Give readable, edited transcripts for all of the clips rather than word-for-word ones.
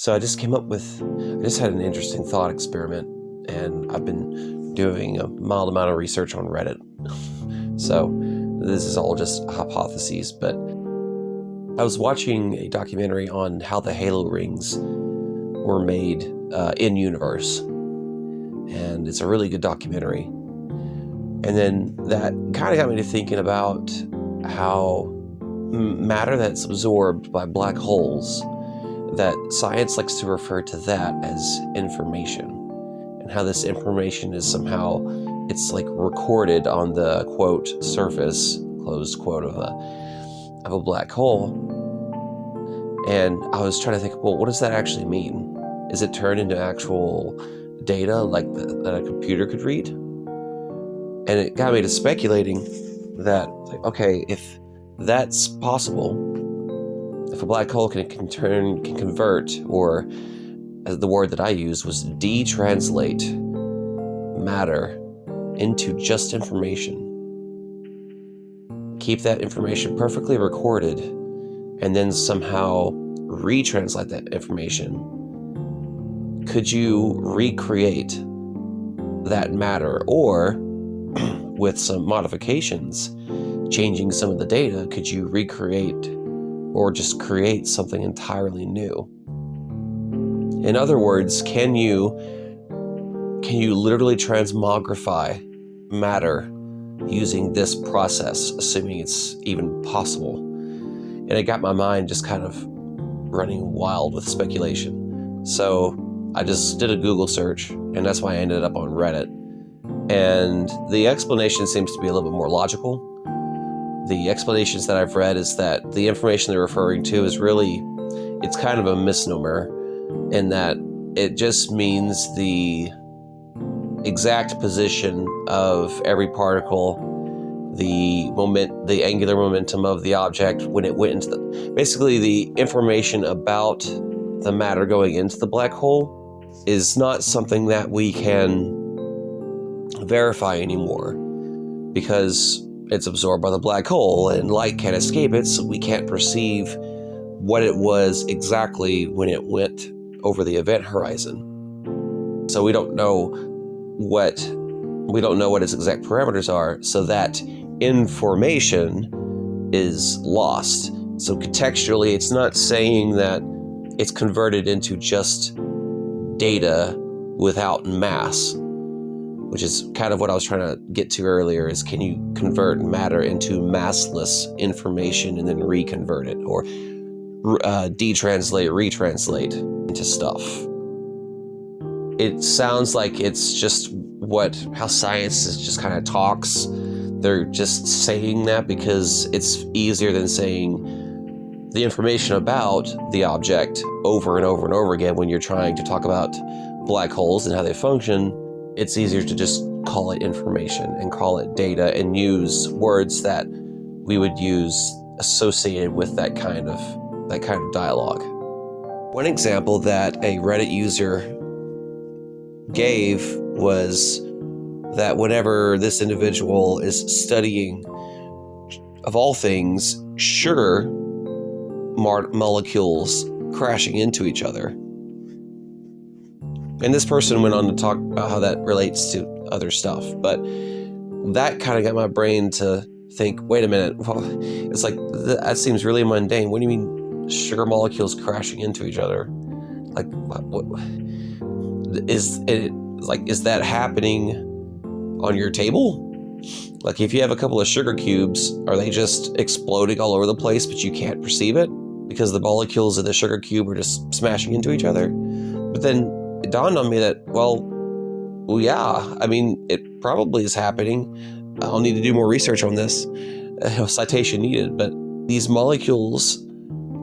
So I just had an interesting thought experiment, and I've been doing a mild amount of research on Reddit. So this is all just hypotheses, but I was watching a documentary on how the Halo rings were made in universe, and it's a really good documentary. And then that kind of got me to thinking about how matter that's absorbed by black holes, that science likes to refer to that as information, and how this information is somehow, it's like recorded on the quote surface, closed quote, of a black hole. And I was trying to think, well, what does that actually mean? Is it turned into actual data like that a computer could read? And it got me to speculating that, like, okay, if that's possible, if a black hole can convert, or as the word that I used was detranslate matter into just information, keep that information perfectly recorded, and then somehow retranslate that information, could you recreate that matter? Or with some modifications, changing some of the data, could you recreate or just create something entirely new? In other words, can you literally transmogrify matter using this process, assuming it's even possible? And it got my mind just kind of running wild with speculation. So I just did a Google search, and that's why I ended up on Reddit. And the explanation seems to be a little bit more logical. The explanations that I've read is that the information they're referring to is really, it's kind of a misnomer, in that it just means the exact position of every particle, the angular momentum of the object when it went into basically the information about the matter going into the black hole is not something that we can verify anymore, because it's absorbed by the black hole and light can't escape it, so we can't perceive what it was exactly when it went over the event horizon. So we don't know what its exact parameters are, so that information is lost. So contextually, it's not saying that it's converted into just data without mass, which is kind of what I was trying to get to earlier, is can you convert matter into massless information and then reconvert it, or retranslate into stuff? It sounds like it's just how science is just kind of talks. They're just saying that because it's easier than saying the information about the object over and over and over again. When you're trying to talk about black holes and how they function, it's easier to just call it information and call it data and use words that we would use associated with that kind of dialogue. One example that a Reddit user gave was that whenever this individual is studying, of all things, sugar molecules crashing into each other. And this person went on to talk about how that relates to other stuff, but that kind of got my brain to think, wait a minute, well, it's like, that seems really mundane. What do you mean sugar molecules crashing into each other? Like, what is that happening on your table? Like, if you have a couple of sugar cubes, are they just exploding all over the place, but you can't perceive it because the molecules of the sugar cube are just smashing into each other? But then it dawned on me that, well, yeah, I mean, it probably is happening. I'll need to do more research on this. Citation needed. But these molecules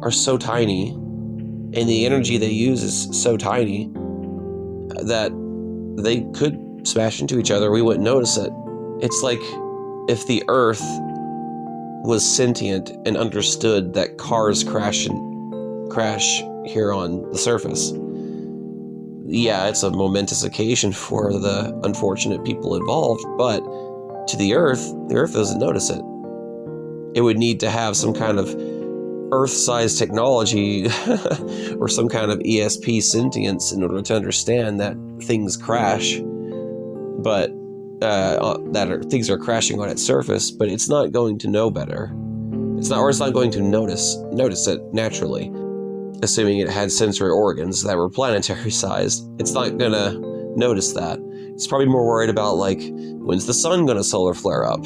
are so tiny, and the energy they use is so tiny, that they could smash into each other. We wouldn't notice it. It's like if the Earth was sentient and understood that cars crash here on the surface. Yeah, it's a momentous occasion for the unfortunate people involved, but to the Earth doesn't notice it. It would need to have some kind of Earth-sized technology or some kind of ESP sentience in order to understand that things crash, but things are crashing on its surface, but it's not going to know better. It's not going to notice it naturally. Assuming it had sensory organs that were planetary sized, it's not gonna notice that. It's probably more worried about, like, when's the sun gonna solar flare up?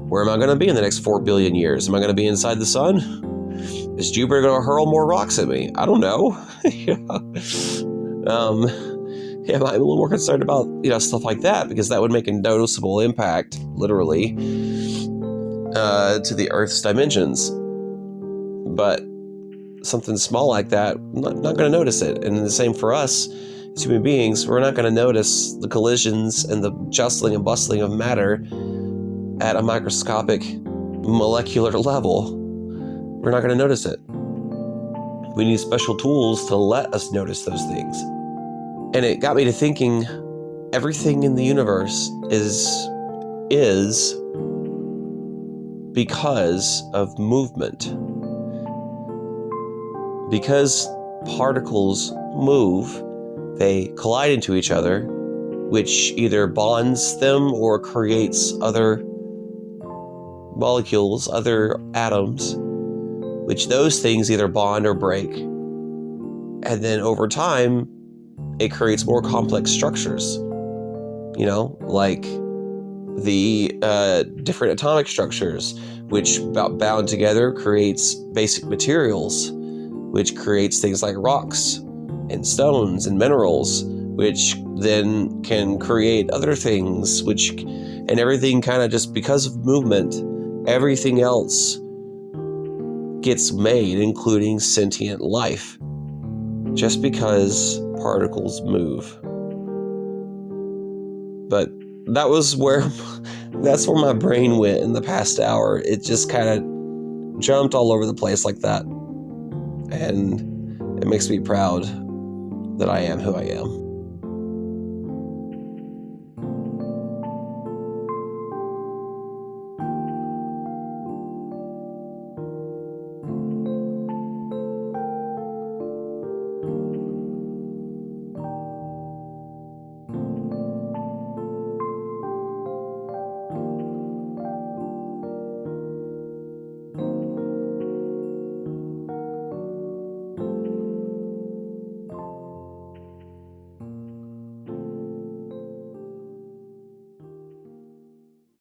Where am I gonna be in the next 4 billion years? Am I gonna be inside the sun? Is Jupiter gonna hurl more rocks at me? I don't know. I'm a little more concerned about, stuff like that, because that would make a noticeable impact, literally, to the Earth's dimensions. But something small like that, I'm not going to notice it. And the same for us as human beings. We're not going to notice the collisions and the jostling and bustling of matter at a microscopic molecular level. We're not going to notice it. We need special tools to let us notice those things. And it got me to thinking, everything in the universe is because of movement. Because particles move, they collide into each other, which either bonds them or creates other molecules, other atoms, which those things either bond or break. And then over time, it creates more complex structures, like the different atomic structures, which bound together creates basic materials, which creates things like rocks and stones and minerals, which then can create other things, and everything kind of just because of movement, everything else gets made, including sentient life, just because particles move. But that's where my brain went in the past hour. It just kind of jumped all over the place like that. And it makes me proud that I am who I am.